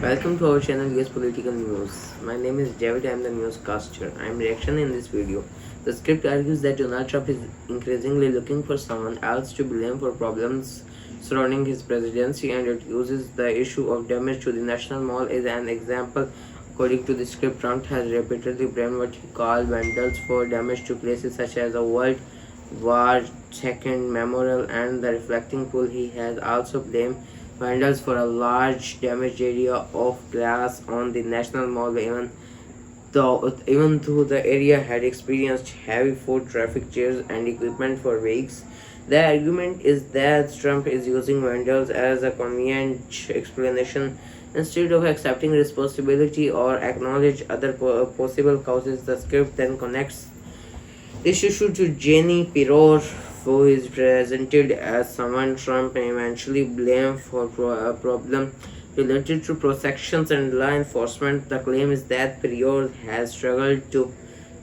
Welcome to our channel US Political News. My name is Javid. I am the newscaster. I am reaction in this video. The script argues that Donald Trump is increasingly looking for someone else to blame for problems surrounding his presidency, and it uses the issue of damage to the National Mall as an example. According to the script, Trump has repeatedly blamed what he called vandals for damage to places such as the World War II Memorial and the reflecting pool. He has also blamed vandals for a large damaged area of glass on the National Mall, even though the area had experienced heavy foot traffic, chairs, and equipment for weeks. The argument is that Trump is using vandals as a convenient explanation instead of accepting responsibility or acknowledge other possible causes. The script then connects this issue to Jenny Pirro, who is presented as someone Trump may eventually blame for a problem related to prosections and law enforcement. The claim is that Pirro has struggled to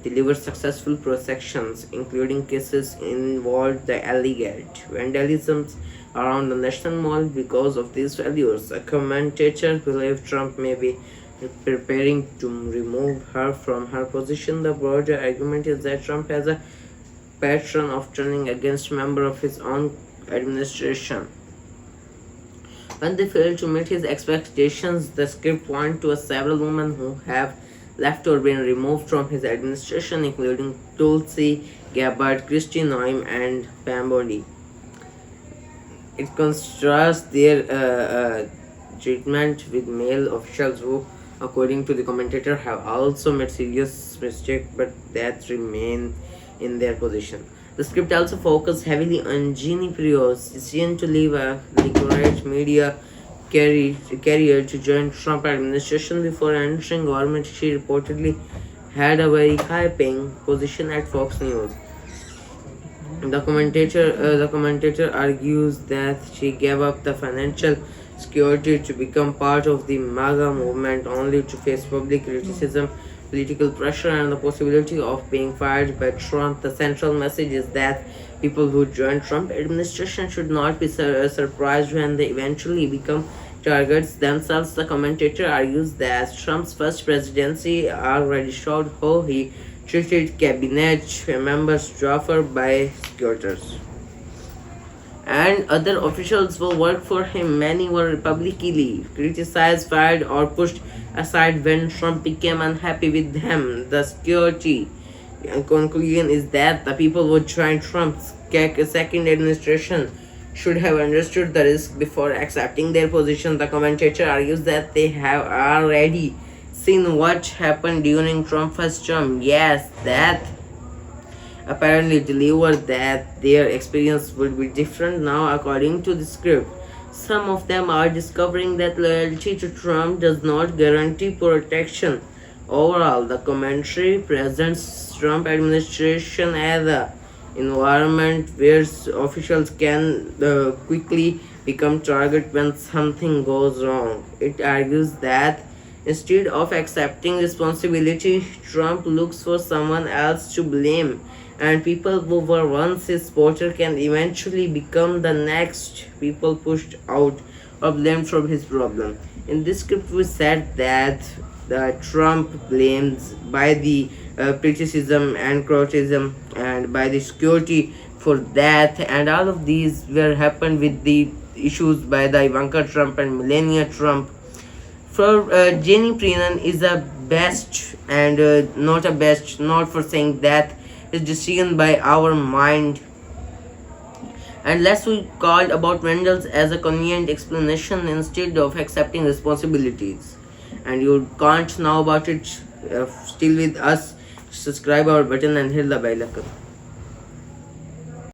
deliver successful prosections, including cases involved the alleged vandalism around the National Mall. Because of these failures, a commentator believes Trump may be preparing to remove her from her position. The broader argument is that Trump has a pattern of turning against members of his own administration when they fail to meet his expectations. The script points to several women who have left or been removed from his administration, including Tulsi Gabbard, Kristi Noem, and Pam Bondi. It contrasts their treatment with male officials who, according to the commentator, have also made serious mistakes but that remain in their position. The script also focused heavily on Jeannie Pirro's decision to leave a corporate media career to join Trump administration. Before entering government, she reportedly had a very high-paying position at Fox News. The commentator argues that she gave up the financial security to become part of the MAGA movement, only to face public criticism, political pressure, and the possibility of being fired by Trump. The central message is that people who join Trump administration should not be surprised when they eventually become targets themselves. The commentator argues that Trump's first presidency already showed how he treated cabinet members offered by securities and other officials who worked for him. Many were publicly criticized, fired, or pushed aside when Trump became unhappy with them. The security conclusion is that the people who joined Trump's second administration should have understood the risk before accepting their position. The commentator argues that they have already seen what happened during Trump's first term. Yes, that apparently delivered that their experience would be different now. According to the script, some of them are discovering that loyalty to Trump does not guarantee protection. Overall, the commentary presents Trump administration as an environment where officials can quickly become target when something goes wrong. It argues that instead of accepting responsibility, Trump looks for someone else to blame, and people who were once his supporter can eventually become the next people pushed out or blamed for his problem. In this script, we said that the Trump blames by the criticism and criticism and by the security for that, and all of these were happened with the issues by the Ivanka Trump and Melania Trump. For Jenny Pirro is a best and not a best, not for saying that is decision by our mind, unless we called about vandals as a convenient explanation instead of accepting responsibilities. And you can't know about it. Still with us, subscribe our button and hit the bell icon.